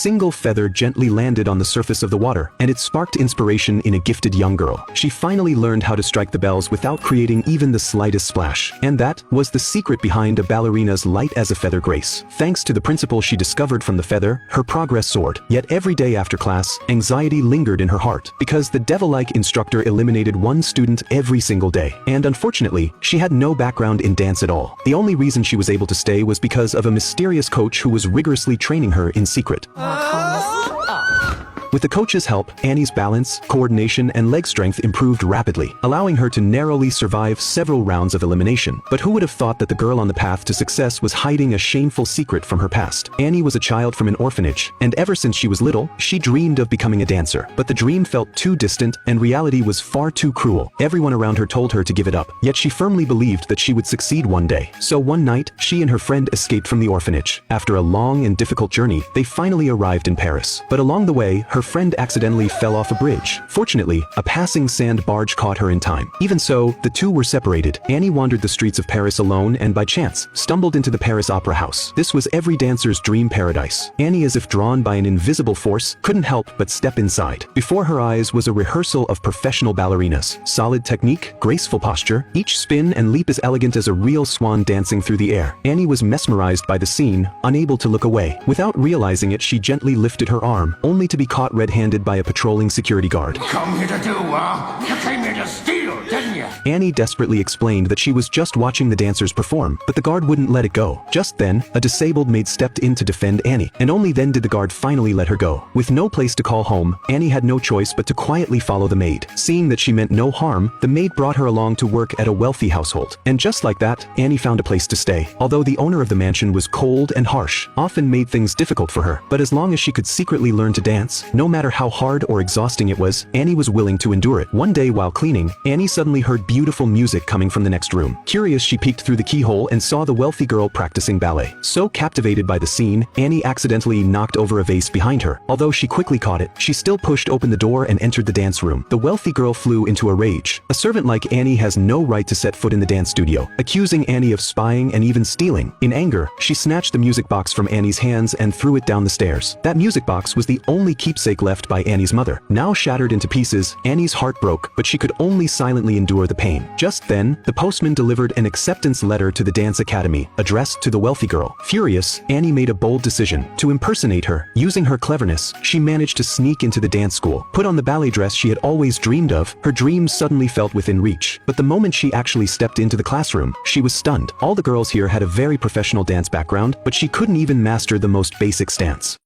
single feather gently landed on the surface of the water, and it sparked inspiration in a gifted young girl. She finally learned how to strike the bells without creating even the slightest splash. And that was the secret behind a ballerina's light as a feather grace. Thanks to the principle she discovered from the feather, her progress soared. Yet every day after class, anxiety lingered in her heart, because the devil-like instructor eliminated one student every single day. And unfortunately, she had no background in dance at all. The only reason she was able to stay was because of a mysterious coach who was rigorously training her in secret. With the coach's help, Annie's balance, coordination, and leg strength improved rapidly, allowing her to narrowly survive several rounds of elimination. But who would have thought that the girl on the path to success was hiding a shameful secret from her past? Annie was a child from an orphanage, and ever since she was little, she dreamed of becoming a dancer. But the dream felt too distant, and reality was far too cruel. Everyone around her told her to give it up, yet she firmly believed that she would succeed one day. So one night, she and her friend escaped from the orphanage. After a long and difficult journey, they finally arrived in Paris. But along the way, her friend accidentally fell off a bridge. Fortunately, a passing sand barge caught her in time. Even so, the two were separated. Annie wandered the streets of Paris alone and by chance, stumbled into the Paris Opera House. This was every dancer's dream paradise. Annie, as if drawn by an invisible force, couldn't help but step inside. Before her eyes was a rehearsal of professional ballerinas. Solid technique, graceful posture, each spin and leap as elegant as a real swan dancing through the air. Annie was mesmerized by the scene, unable to look away. Without realizing it, she gently lifted her arm, only to be caught red-handed by a patrolling security guard. Come here to do, You came here to steal, didn't you? Annie desperately explained that she was just watching the dancers perform, but the guard wouldn't let it go. Just then, a disabled maid stepped in to defend Annie, and only then did the guard finally let her go. With no place to call home, Annie had no choice but to quietly follow the maid. Seeing that she meant no harm, the maid brought her along to work at a wealthy household. And just like that, Annie found a place to stay. Although the owner of the mansion was cold and harsh, often made things difficult for her. But as long as she could secretly learn to dance, no matter how hard or exhausting it was, Annie was willing to endure it. One day while cleaning, Annie suddenly heard beautiful music coming from the next room. Curious, she peeked through the keyhole and saw the wealthy girl practicing ballet. So captivated by the scene, Annie accidentally knocked over a vase behind her. Although she quickly caught it, she still pushed open the door and entered the dance room. The wealthy girl flew into a rage. A servant like Annie has no right to set foot in the dance studio, accusing Annie of spying and even stealing. In anger, she snatched the music box from Annie's hands and threw it down the stairs. That music box was the only keepsake left by Annie's mother. Now shattered into pieces, Annie's heart broke, but she could only silently endure the pain. Just then, the postman delivered an acceptance letter to the dance academy, addressed to the wealthy girl. Furious, Annie made a bold decision to impersonate her. Using her cleverness, she managed to sneak into the dance school. Put on the ballet dress she had always dreamed of, her dreams suddenly felt within reach. But the moment she actually stepped into the classroom, she was stunned. All the girls here had a very professional dance background, but she couldn't even master the most basic stance.